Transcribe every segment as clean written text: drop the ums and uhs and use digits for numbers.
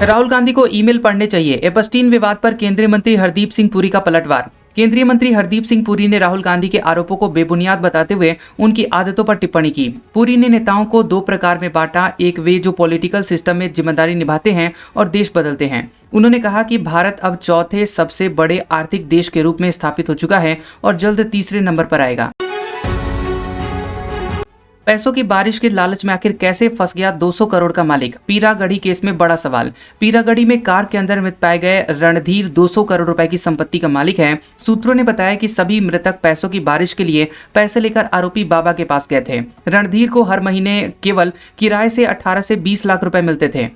राहुल गांधी को ईमेल पढ़ने चाहिए। एपस्टीन विवाद पर केंद्रीय मंत्री हरदीप सिंह पुरी का पलटवार। केंद्रीय मंत्री हरदीप सिंह पुरी ने राहुल गांधी के आरोपों को बेबुनियाद बताते हुए उनकी आदतों पर टिप्पणी की। पुरी ने नेताओं को दो प्रकार में बांटा, एक वे जो पॉलिटिकल सिस्टम में जिम्मेदारी निभाते हैं और देश बदलते हैं। उन्होंने कहा कि भारत अब चौथे सबसे बड़े आर्थिक देश के रूप में स्थापित हो चुका है और जल्द तीसरे नंबर पर आएगा। पैसों की बारिश के लालच में आखिर कैसे फंस गया 200 करोड़ का मालिक? पीरागढ़ी केस में बड़ा सवाल। पीरागढ़ी में कार के अंदर मृत पाए गए रणधीर 200 करोड़ रुपए की संपत्ति का मालिक है। सूत्रों ने बताया कि सभी मृतक पैसों की बारिश के लिए पैसे लेकर आरोपी बाबा के पास गए थे। रणधीर को हर महीने केवल किराए से 18 से 20 लाख रुपए मिलते थे।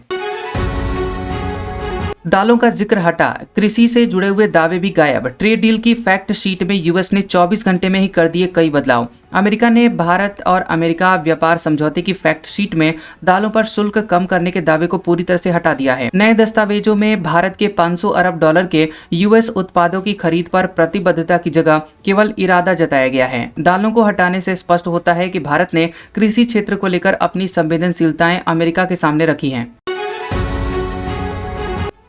दालों का जिक्र हटा, कृषि से जुड़े हुए दावे भी गायब। ट्रेड डील की फैक्ट शीट में यूएस ने 24 घंटे में ही कर दिए कई बदलाव। अमेरिका ने भारत और अमेरिका व्यापार समझौते की फैक्ट शीट में दालों पर शुल्क कम करने के दावे को पूरी तरह से हटा दिया है। नए दस्तावेजों में भारत के 500 अरब डॉलर के यूएस उत्पादों की खरीद पर प्रतिबद्धता की जगह केवल इरादा जताया गया है। दालों को हटाने से स्पष्ट होता है कि भारत ने कृषि क्षेत्र को लेकर अपनी संवेदनशीलताएं अमेरिका के सामने रखी हैं।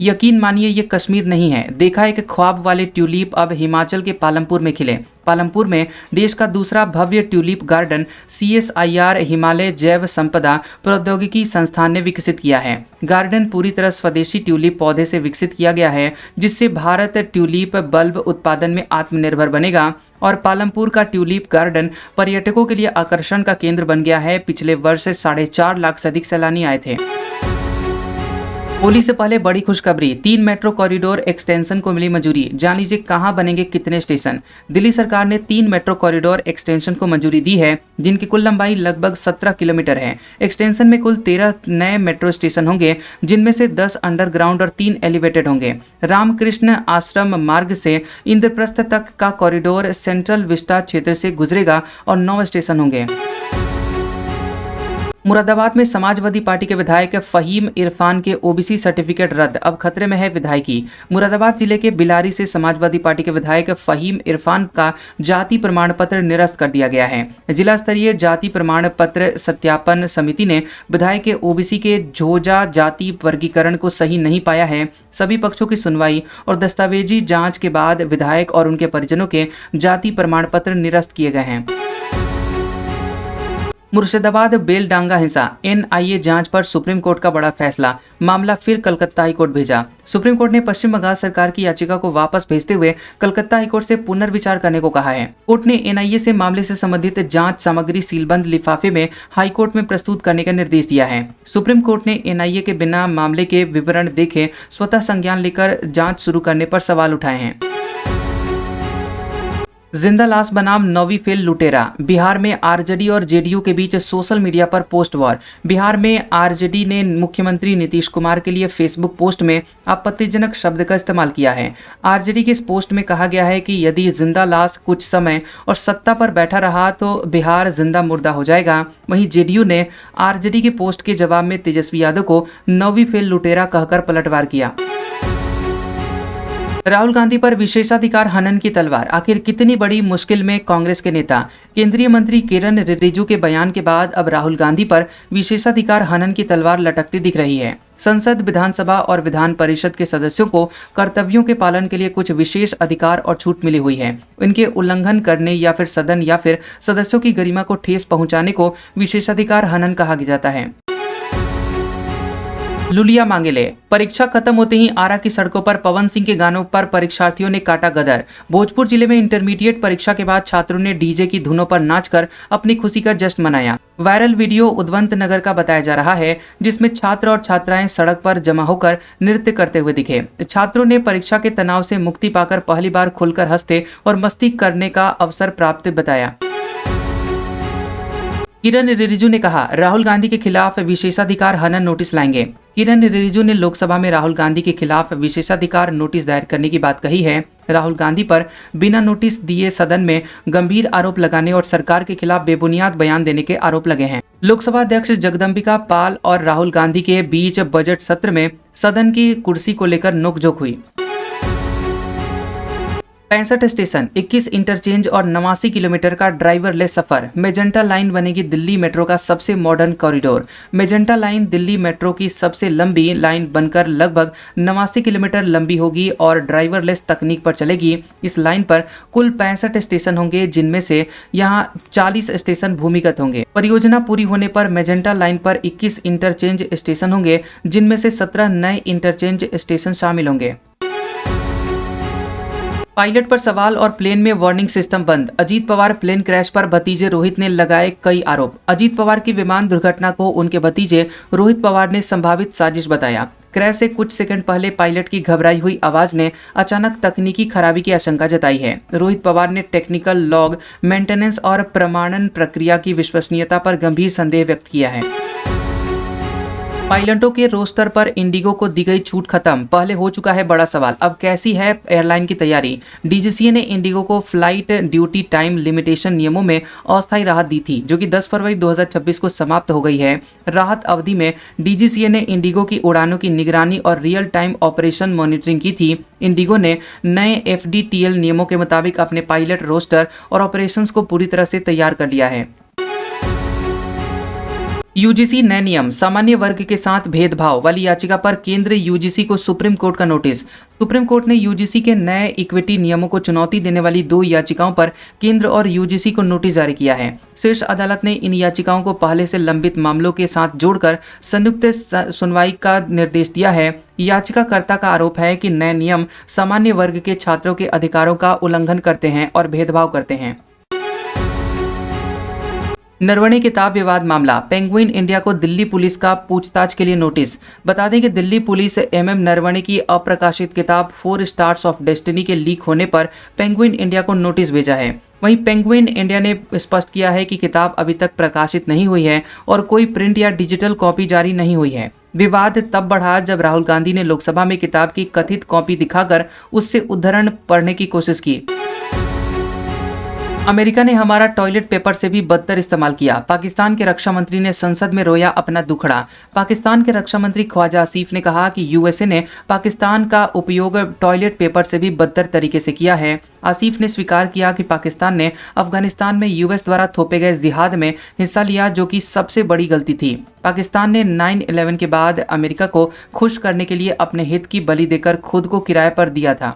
यकीन मानिए ये कश्मीर नहीं है। देखा एक ख्वाब वाले ट्यूलिप अब हिमाचल के पालमपुर में खिले। पालमपुर में देश का दूसरा भव्य ट्यूलिप गार्डन CSIR हिमालय जैव संपदा प्रौद्योगिकी संस्थान ने विकसित किया है। गार्डन पूरी तरह स्वदेशी ट्यूलिप पौधे से विकसित किया गया है, जिससे भारत ट्यूलिप बल्ब उत्पादन में आत्मनिर्भर बनेगा और पालमपुर का ट्यूलिप गार्डन पर्यटकों के लिए आकर्षण का केंद्र बन गया है। पिछले वर्ष 4.5 लाख से अधिक सैलानी आए थे। होली से पहले बड़ी खुशखबरी, 3 मेट्रो कॉरिडोर एक्सटेंशन को मिली मंजूरी। जान लीजिए कहां बनेंगे कितने स्टेशन। दिल्ली सरकार ने 3 मेट्रो कॉरिडोर एक्सटेंशन को मंजूरी दी है, जिनकी कुल लंबाई लगभग 17 किलोमीटर है। एक्सटेंशन में कुल 13 नए मेट्रो स्टेशन होंगे, जिनमें से 10 अंडरग्राउंड और 3 एलिवेटेड होंगे। रामकृष्ण आश्रम मार्ग से इंद्रप्रस्थ तक का कॉरिडोर सेंट्रल विस्टा क्षेत्र से गुजरेगा और 9 स्टेशन होंगे। मुरादाबाद में समाजवादी पार्टी के विधायक फहीम इरफान के ओबीसी सर्टिफिकेट रद्द, अब खतरे में है विधायकी। मुरादाबाद जिले के बिलारी से समाजवादी पार्टी के विधायक फहीम इरफान का जाति प्रमाण पत्र निरस्त कर दिया गया है। जिला स्तरीय जाति प्रमाण पत्र सत्यापन समिति ने विधायक के ओबीसी के झोजा जाति वर्गीकरण को सही नहीं पाया है। सभी पक्षों की सुनवाई और दस्तावेजी जाँच के बाद विधायक और उनके परिजनों के जाति प्रमाण पत्र निरस्त किए गए हैं। मुर्शिदाबाद बेलडांगा हिंसा, NIA जांच पर सुप्रीम कोर्ट का बड़ा फैसला। मामला फिर कलकत्ता हाईकोर्ट भेजा। सुप्रीम कोर्ट ने पश्चिम बंगाल सरकार की याचिका को वापस भेजते हुए कलकत्ता हाईकोर्ट से पुनर्विचार करने को कहा है। कोर्ट ने NIA से मामले से संबंधित जांच सामग्री सीलबंद लिफाफे में हाईकोर्ट में प्रस्तुत करने का निर्देश दिया है। सुप्रीम कोर्ट ने NIA के बिना मामले के विवरण देखे स्वतः संज्ञान लेकर जाँच शुरू करने पर सवाल उठाए हैं। जिंदा लाश बनाम नौवीं फेल लुटेरा। बिहार में आरजेडी और जेडीयू के बीच सोशल मीडिया पर पोस्ट वॉर। बिहार में आरजेडी ने मुख्यमंत्री नीतीश कुमार के लिए फेसबुक पोस्ट में आपत्तिजनक शब्द का इस्तेमाल किया है। आरजेडी के इस पोस्ट में कहा गया है कि यदि जिंदा लाश कुछ समय और सत्ता पर बैठा रहा तो बिहार जिंदा मुर्दा हो जाएगा। वहीं जेडीयू ने आरजेडी के पोस्ट के जवाब में तेजस्वी यादव को नौवीं फेल लुटेरा कहकर पलटवार किया। राहुल गांधी पर विशेषाधिकार हनन की तलवार, आखिर कितनी बड़ी मुश्किल में कांग्रेस के नेता। केंद्रीय मंत्री किरण रिजिजू के बयान के बाद अब राहुल गांधी पर विशेषाधिकार हनन की तलवार लटकती दिख रही है। संसद, विधानसभा और विधान परिषद के सदस्यों को कर्तव्यों के पालन के लिए कुछ विशेष अधिकार और छूट मिली हुई है। इनके उल्लंघन करने या फिर सदन या फिर सदस्यों की गरिमा को ठेस पहुंचाने को विशेषाधिकार हनन कहा जाता है। लुलिया मांगेले, परीक्षा खत्म होते ही आरा की सड़कों पर पवन सिंह के गानों पर परीक्षार्थियों ने काटा गदर। भोजपुर जिले में इंटरमीडिएट परीक्षा के बाद छात्रों ने डीजे की धुनों पर नाचकर अपनी खुशी का जश्न मनाया। वायरल वीडियो उद्वंत नगर का बताया जा रहा है, जिसमें छात्र और छात्राएं सड़क पर जमा होकर नृत्य करते हुए दिखे। छात्रों ने परीक्षा के तनाव से मुक्ति पाकर पहली बार खुलकर हंसते और मस्ती करने का अवसर प्राप्त बताया। किरण रिजिजू ने कहा, राहुल गांधी के खिलाफ विशेषाधिकार हनन नोटिस लाएंगे। किरण रिजिजू ने लोकसभा में राहुल गांधी के खिलाफ विशेषाधिकार नोटिस दायर करने की बात कही है। राहुल गांधी पर बिना नोटिस दिए सदन में गंभीर आरोप लगाने और सरकार के खिलाफ बेबुनियाद बयान देने के आरोप लगे हैं। लोकसभा अध्यक्ष जगदम्बिका पाल और राहुल गांधी के बीच बजट सत्र में सदन की कुर्सी को लेकर नोकझोंक हुई। 65 स्टेशन, 21 इंटरचेंज और 89 किलोमीटर का ड्राइवरलेस सफर। मेजेंटा लाइन बनेगी दिल्ली मेट्रो का सबसे modern corridor. Magenta line Delhi metro की सबसे लंबी लाइन बनकर लगभग 89 किलोमीटर लंबी होगी और ड्राइवरलेस तकनीक पर चलेगी। इस लाइन पर कुल 65 स्टेशन होंगे, जिनमें से यहां 40 स्टेशन भूमिगत होंगे। परियोजना पूरी होने पर मेजेंटा लाइन पर 21 इंटरचेंज स्टेशन होंगे, जिनमें से 17 नए इंटरचेंज स्टेशन शामिल होंगे। पायलट पर सवाल और प्लेन में वार्निंग सिस्टम बंद। अजीत पवार प्लेन क्रैश पर भतीजे रोहित ने लगाए कई आरोप। अजीत पवार की विमान दुर्घटना को उनके भतीजे रोहित पवार ने संभावित साजिश बताया। क्रैश से कुछ सेकंड पहले पायलट की घबराई हुई आवाज ने अचानक तकनीकी खराबी की आशंका जताई है। रोहित पवार ने टेक्निकल लॉग, मेंटेनेंस और प्रमाणन प्रक्रिया की विश्वसनीयता पर गंभीर संदेह व्यक्त किया है। पायलटों के रोस्टर पर इंडिगो को दी गई छूट खत्म, पहले हो चुका है बड़ा सवाल, अब कैसी है एयरलाइन की तैयारी। डीजीसीए ने इंडिगो को फ्लाइट ड्यूटी टाइम लिमिटेशन नियमों में अस्थायी राहत दी थी, जो कि 10 फरवरी 2026 को समाप्त हो गई है। राहत अवधि में डीजीसीए ने इंडिगो की उड़ानों की निगरानी और रियल टाइम ऑपरेशन मॉनिटरिंग की थी। इंडिगो ने नए FDTL नियमों के मुताबिक अपने पायलट रोस्टर और ऑपरेशंस को पूरी तरह से तैयार कर लिया है। यूजीसी नए नियम, सामान्य वर्ग के साथ भेदभाव वाली याचिका पर केंद्र यूजीसी को सुप्रीम कोर्ट का नोटिस। सुप्रीम कोर्ट ने यूजीसी के नए इक्विटी नियमों को चुनौती देने वाली 2 याचिकाओं पर केंद्र और यूजीसी को नोटिस जारी किया है। शीर्ष अदालत ने इन याचिकाओं को पहले से लंबित मामलों के साथ जोड़कर संयुक्त सुनवाई का निर्देश दिया है। याचिकाकर्ता का आरोप है कि नए नियम सामान्य वर्ग के छात्रों के अधिकारों का उल्लंघन करते हैं और भेदभाव करते हैं। नरवणे किताब विवाद मामला, पेंगुइन इंडिया को दिल्ली पुलिस का पूछताछ के लिए नोटिस। बता दें कि दिल्ली पुलिस MM नरवणे की अप्रकाशित किताब 4 स्टार्स ऑफ डेस्टिनी के लीक होने पर पेंगुइन इंडिया को नोटिस भेजा है। वहीं पेंगुइन इंडिया ने स्पष्ट किया है कि किताब अभी तक प्रकाशित नहीं हुई है और कोई प्रिंट या डिजिटल कॉपी जारी नहीं हुई है। विवाद तब बढ़ा जब राहुल गांधी ने लोकसभा में किताब की कथित कॉपी दिखाकर उससे उद्धरण पढ़ने की कोशिश की। अमेरिका ने हमारा टॉयलेट पेपर से भी बदतर इस्तेमाल किया। पाकिस्तान के रक्षा मंत्री ने संसद में रोया अपना दुखड़ा। पाकिस्तान के रक्षा मंत्री ख्वाजा आसिफ ने कहा कि USA ने पाकिस्तान का उपयोग टॉयलेट पेपर से भी बदतर तरीके से किया है। आसिफ ने स्वीकार किया कि पाकिस्तान ने अफगानिस्तान में US द्वारा थोपे गए जिहाद में हिस्सा लिया, जो कि सबसे बड़ी गलती थी। पाकिस्तान ने 9/11 के बाद अमेरिका को खुश करने के लिए अपने हित की बलि देकर खुद को किराए पर दिया था।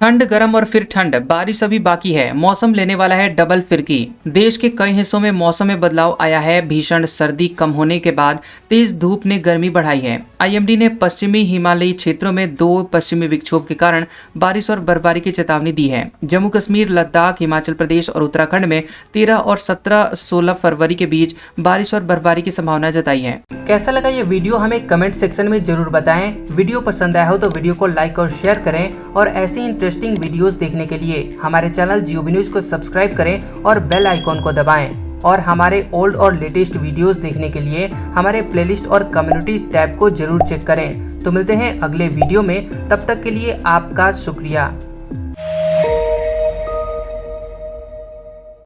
ठंड, गर्म और फिर ठंड, बारिश अभी बाकी है। मौसम लेने वाला है डबल फिरकी। देश के कई हिस्सों में मौसम में बदलाव आया है। भीषण सर्दी कम होने के बाद तेज धूप ने गर्मी बढ़ाई है। IMD ने पश्चिमी हिमालयी क्षेत्रों में 2 पश्चिमी विक्षोभ के कारण बारिश और बर्फबारी की चेतावनी दी है। जम्मू कश्मीर, लद्दाख, हिमाचल प्रदेश और उत्तराखंड में 13 और 17-16 फरवरी के बीच बारिश और बर्फबारी की संभावना जताई है। कैसा लगा ये वीडियो हमें कमेंट सेक्शन में जरूर बताएं। वीडियो पसंद आया हो तो वीडियो को लाइक और शेयर करें और ऐसी इंटरेस्टिंग वीडियोस देखने के लिए हमारे चैनल GOB न्यूज को सब्सक्राइब करें और बेल आइकॉन को दबाएं। और हमारे ओल्ड और लेटेस्ट वीडियोस देखने के लिए हमारे प्लेलिस्ट और कम्युनिटी टैब को जरूर चेक करें। तो मिलते हैं अगले वीडियो में, तब तक के लिए आपका शुक्रिया।